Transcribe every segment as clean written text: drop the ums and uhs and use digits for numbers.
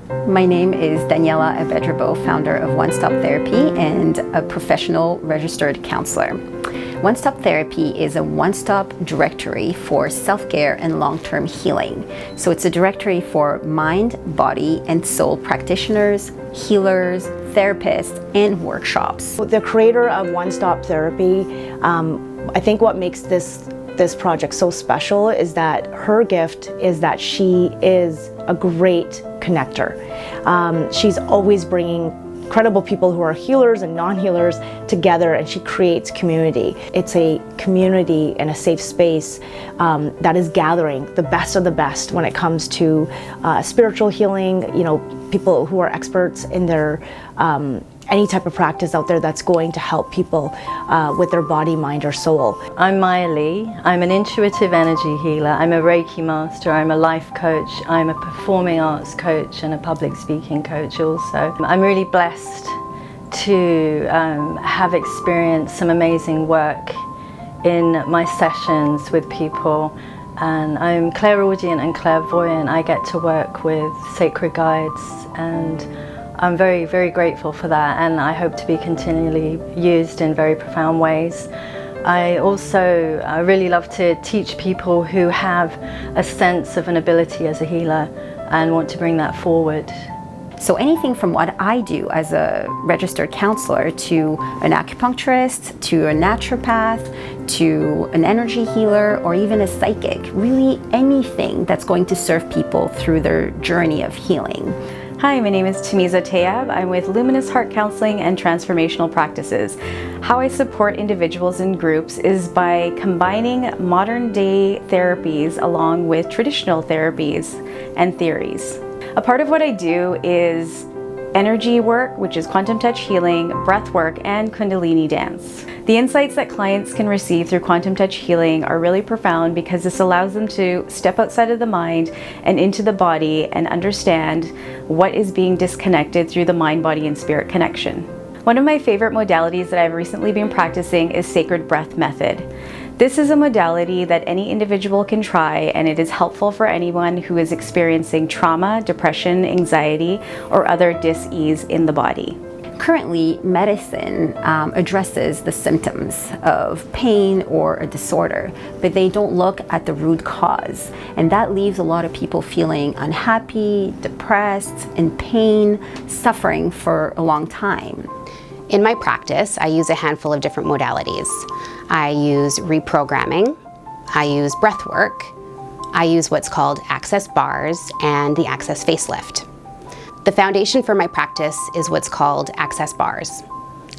My name is Daniela Abedrabo, founder of One Stop Therapy and a professional registered counselor. One Stop Therapy is a one-stop directory for self-care and long-term healing. So it's a directory for mind, body, and soul practitioners, healers, therapists, and workshops. The creator of One Stop Therapy, I think what makes this project so special is that her gift is that she is a great connector. She's always bringing incredible people who are healers and non-healers together, and she creates community. It's a community and a safe space that is gathering the best of the best when it comes to spiritual healing, people who are experts in their any type of practice out there that's going to help people with their body, mind, or soul. I'm Maya Lee. I'm an intuitive energy healer. I'm a Reiki master. I'm a life coach. I'm a performing arts coach and a public speaking coach also. I'm really blessed to have experienced some amazing work in my sessions with people. And I'm clairaudient and clairvoyant. I get to work with sacred guides, and I'm very, very grateful for that, and I hope to be continually used in very profound ways. I also really love to teach people who have a sense of an ability as a healer and want to bring that forward. So anything from what I do as a registered counselor to an acupuncturist, to a naturopath, to an energy healer, or even a psychic, really anything that's going to serve people through their journey of healing. Hi, my name is Tamiza Tayab. I'm with Luminous Heart Counseling and Transformational Practices. How I support individuals and groups is by combining modern day therapies along with traditional therapies and theories. A part of what I do is energy work, which is quantum touch healing, breath work, and Kundalini dance. The insights that clients can receive through quantum touch healing are really profound because this allows them to step outside of the mind and into the body and understand what is being disconnected through the mind, body, and spirit connection. One of my favorite modalities that I've recently been practicing is sacred breath method. This is a modality that any individual can try, and it is helpful for anyone who is experiencing trauma, depression, anxiety, or other dis-ease in the body. Currently, medicine addresses the symptoms of pain or a disorder, but they don't look at the root cause. And that leaves a lot of people feeling unhappy, depressed, in pain, suffering for a long time. In my practice, I use a handful of different modalities. I use reprogramming, I use breath work, I use what's called access bars and the access facelift. The foundation for my practice is what's called access bars.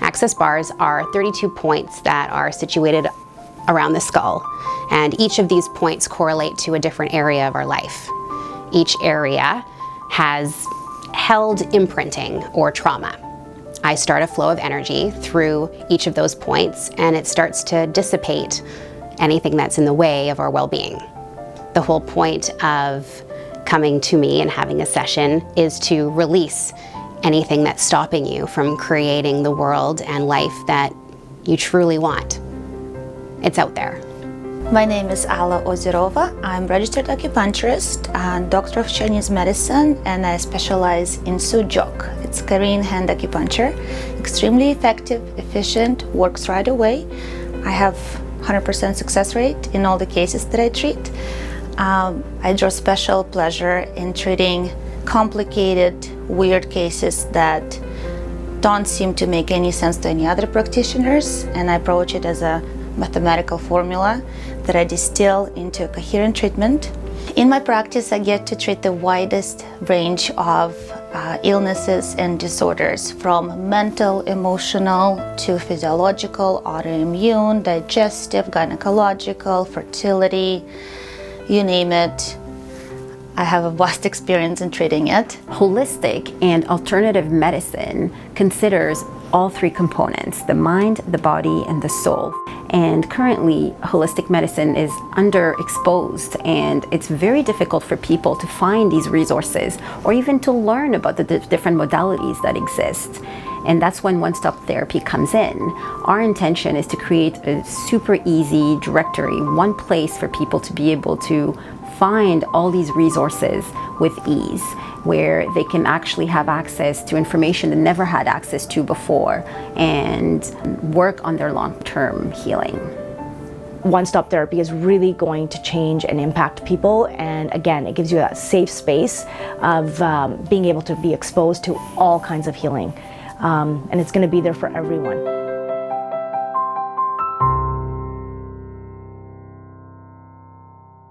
Access bars are 32 points that are situated around the skull, and each of these points correlate to a different area of our life. Each area has held imprinting or trauma. I start a flow of energy through each of those points, and it starts to dissipate anything that's in the way of our well-being. The whole point of coming to me and having a session is to release anything that's stopping you from creating the world and life that you truly want. It's out there. My name is Alla Ozirova. I'm registered acupuncturist and doctor of Chinese medicine, and I specialize in Sujok. It's Korean hand acupuncture. Extremely effective, efficient, works right away. I have 100% success rate in all the cases that I treat. I draw special pleasure in treating complicated, weird cases that don't seem to make any sense to any other practitioners, and I approach it as a mathematical formula that I distill into a coherent treatment. In my practice, I get to treat the widest range of illnesses and disorders, from mental, emotional, to physiological, autoimmune, digestive, gynecological, fertility, you name it. I have a vast experience in treating it. Holistic and alternative medicine considers all three components: the mind, the body, and the soul. And currently, holistic medicine is underexposed, and it's very difficult for people to find these resources or even to learn about the different modalities that exist. And that's when One Stop Therapy comes in. Our intention is to create a super easy directory, one place for people to be able to find all these resources with ease. where they can actually have access to information they never had access to before and work on their long-term healing. One-stop therapy is really going to change and impact people, and again, it gives you that safe space of being able to be exposed to all kinds of healing, and it's going to be there for everyone.